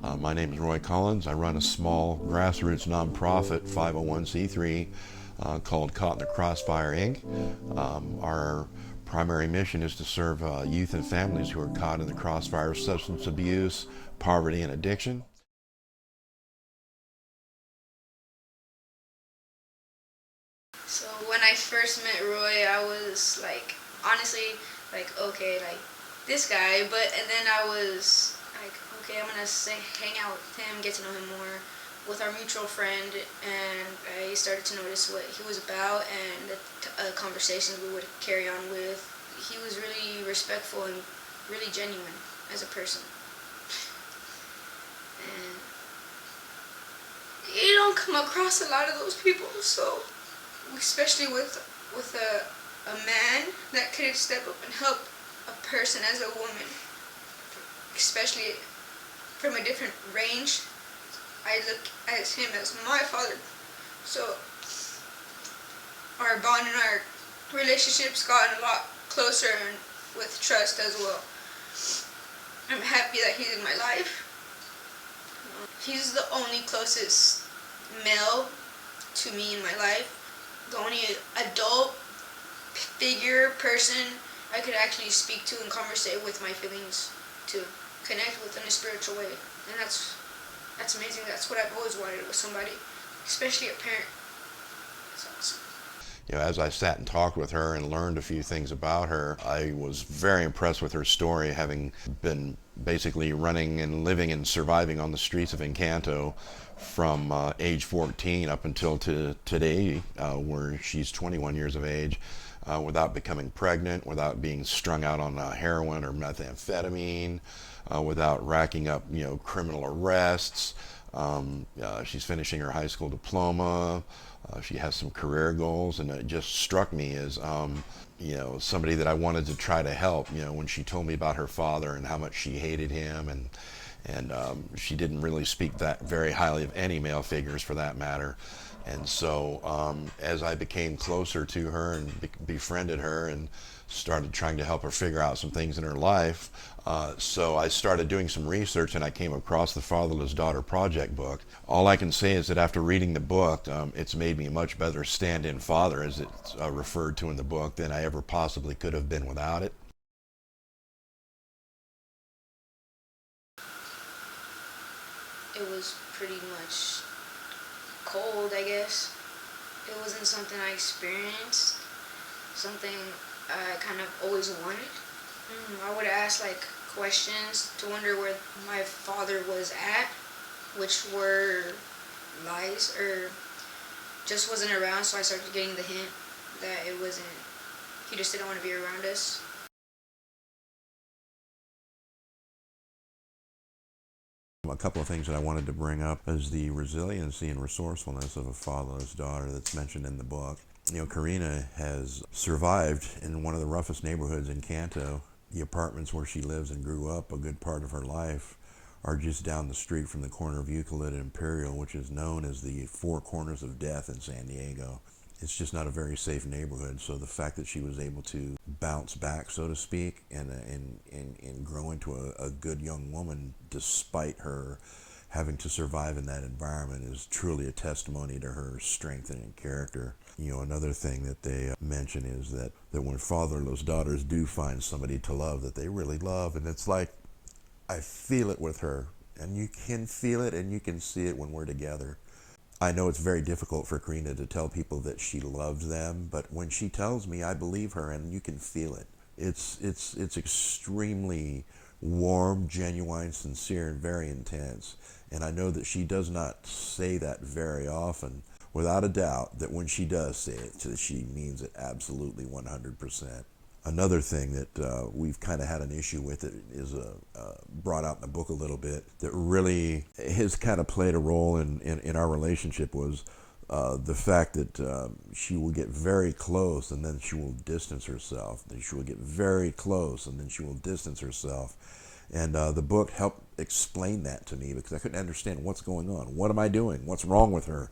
My name is Roy Collins. I run a small grassroots nonprofit 501c3 called Caught in the Crossfire Inc. Our primary mission is to serve youth and families who are caught in the crossfire of substance abuse, poverty, and addiction. So when I first met Roy, I was like, honestly, like, okay, like this guy, but and then I was like, okay, I'm gonna hang out with him, get to know him more with our mutual friend, and I started to notice what he was about and the conversations we would carry on with. He was really respectful and really genuine as a person, and you don't come across a lot of those people, so especially with a man that could step up and help a person as a woman, especially from a different range. I look at him as my father, so our bond and our relationships gotten a lot closer and with trust as well. I'm happy that he's in my life. He's the only closest male to me in my life, the only adult figure, person I could actually speak to and conversate with my feelings to, connect with in a spiritual way. And that's amazing. That's what I've always wanted with somebody, especially a parent. It's awesome. As I sat and talked with her and learned a few things about her, I was very impressed with her story, having been basically running and living and surviving on the streets of Encanto from age 14 up until to today, where she's 21 years of age, without becoming pregnant, without being strung out on heroin or methamphetamine, without racking up, criminal arrests. She's finishing her high school diploma. She has some career goals, and it just struck me as, somebody that I wanted to try to help. When she told me about her father and how much she hated him, and she didn't really speak that very highly of any male figures for that matter. And so as I became closer to her and befriended her and started trying to help her figure out some things in her life, so I started doing some research and I came across the Fatherless Daughter Project book. All I can say is that after reading the book, it's made me a much better stand-in father, as it's referred to in the book, than I ever possibly could have been without it. It was pretty much cold, I guess. It wasn't something I experienced, something I kind of always wanted. I would ask like questions to wonder where my father was at, which were lies or just wasn't around. So I started getting the hint that it wasn't. He just didn't want to be around us. A couple of things that I wanted to bring up is the resiliency and resourcefulness of a fatherless daughter that's mentioned in the book. Karina has survived in one of the roughest neighborhoods in Kanto. The apartments where she lives and grew up a good part of her life are just down the street from the corner of Euclid and Imperial, which is known as the Four Corners of Death in San Diego. It's just not a very safe neighborhood. So the fact that she was able to bounce back, so to speak, and grow into a good young woman despite her having to survive in that environment is truly a testimony to her strength and character. Another thing that they mention is that when fatherless daughters do find somebody to love that they really love, and it's like, I feel it with her, and you can feel it and you can see it when we're together. I know it's very difficult for Karina to tell people that she loves them, but when she tells me, I believe her, and you can feel it. It's extremely warm, genuine, sincere, and very intense. And I know that she does not say that very often. Without a doubt, that when she does say it, that she means it absolutely 100%. Another thing that we've kind of had an issue with it is brought out in the book a little bit that really has kind of played a role in our relationship was the fact that she will get very close and then she will distance herself. Then she will get very close and then she will distance herself. And the book helped explain that to me because I couldn't understand what's going on. What am I doing? What's wrong with her?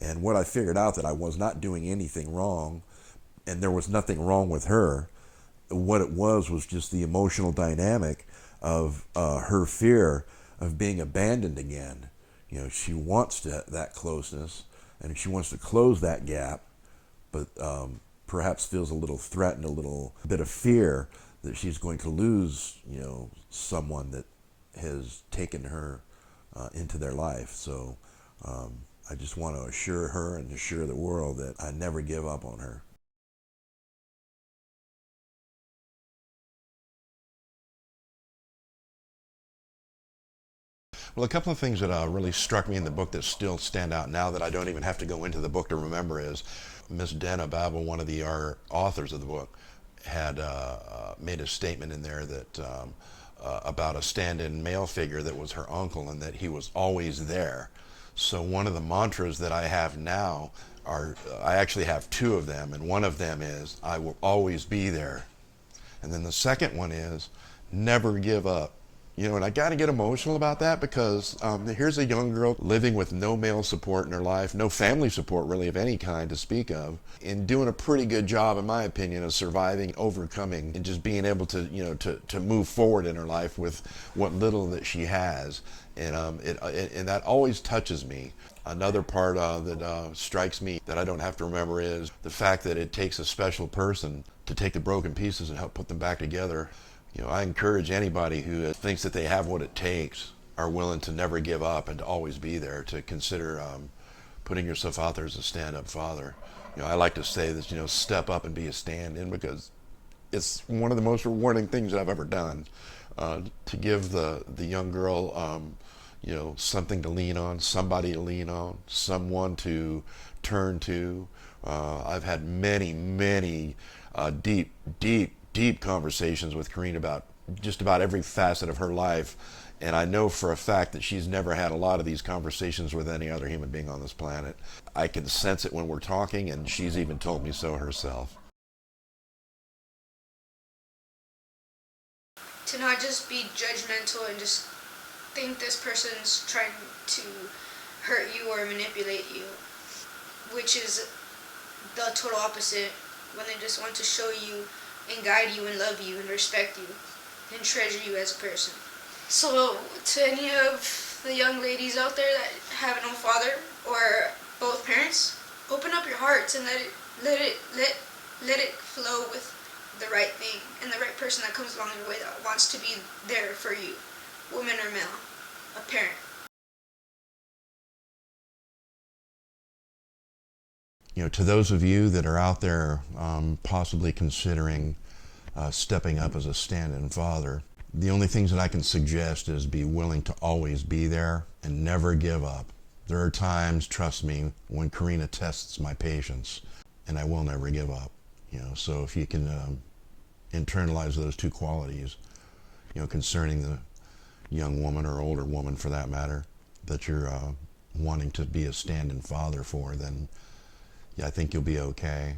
And what I figured out that I was not doing anything wrong and there was nothing wrong with her. What it was just the emotional dynamic of her fear of being abandoned again. She wants that closeness, and she wants to close that gap, but perhaps feels a little threatened, a little bit of fear that she's going to lose, someone that has taken her into their life. So I just want to assure her and assure the world that I never give up on her. Well, a couple of things that really struck me in the book that still stand out now that I don't even have to go into the book to remember is Miss Dana Babel, one of the authors of the book, had made a statement in there that about a stand-in male figure that was her uncle and that he was always there. So one of the mantras that I have now I actually have two of them, and one of them is, I will always be there. And then the second one is, never give up. And I got to get emotional about that because here's a young girl living with no male support in her life, no family support really of any kind to speak of, and doing a pretty good job, in my opinion, of surviving, overcoming, and just being able to, to move forward in her life with what little that she has. And and that always touches me. Another part that strikes me that I don't have to remember is the fact that it takes a special person to take the broken pieces and help put them back together. I encourage anybody who thinks that they have what it takes, are willing to never give up and to always be there, to consider putting yourself out there as a stand-up father. I like to say this, step up and be a stand-in, because it's one of the most rewarding things I've ever done, to give the young girl, something to lean on, somebody to lean on, someone to turn to. I've had many, many deep conversations with Karina about just about every facet of her life, and I know for a fact that she's never had a lot of these conversations with any other human being on this planet. I can sense it when we're talking, and she's even told me so herself. To not just be judgmental and just think this person's trying to hurt you or manipulate you, which is the total opposite, when they just want to show you and guide you and love you and respect you and treasure you as a person. So to any of the young ladies out there that have no father or both parents, open up your hearts and let it flow with the right thing and the right person that comes along your way that wants to be there for you, woman or male, a parent. To those of you that are out there possibly considering stepping up as a stand-in father, the only things that I can suggest is be willing to always be there and never give up. There are times, trust me, when Karina tests my patience, and I will never give up. So if you can internalize those two qualities, concerning the young woman or older woman for that matter, that you're wanting to be a stand-in father for, then yeah, I think you'll be okay.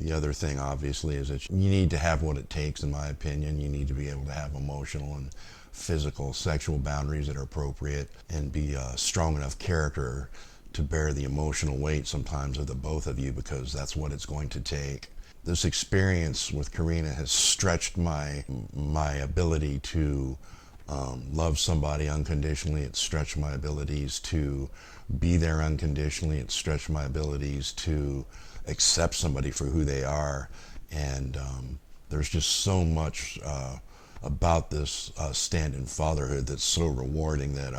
The other thing, obviously, is that you need to have what it takes, in my opinion. You need to be able to have emotional and physical, sexual boundaries that are appropriate, and be strong enough character to bear the emotional weight sometimes of the both of you, because that's what it's going to take. This experience with Karina has stretched my ability to love somebody unconditionally. It's stretched my abilities to be there unconditionally. It's stretched my abilities to accept somebody for who they are. And there's just so much about this stand-in fatherhood that's so rewarding that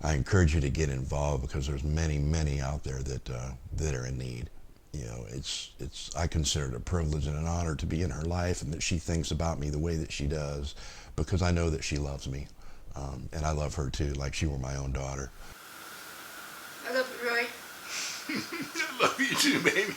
I encourage you to get involved, because there's many out there that are in need. I consider it a privilege and an honor to be in her life, and that she thinks about me the way that she does, because I know that she loves me, and I love her too, like she were my own daughter. I love you, Roy. I love you too, baby.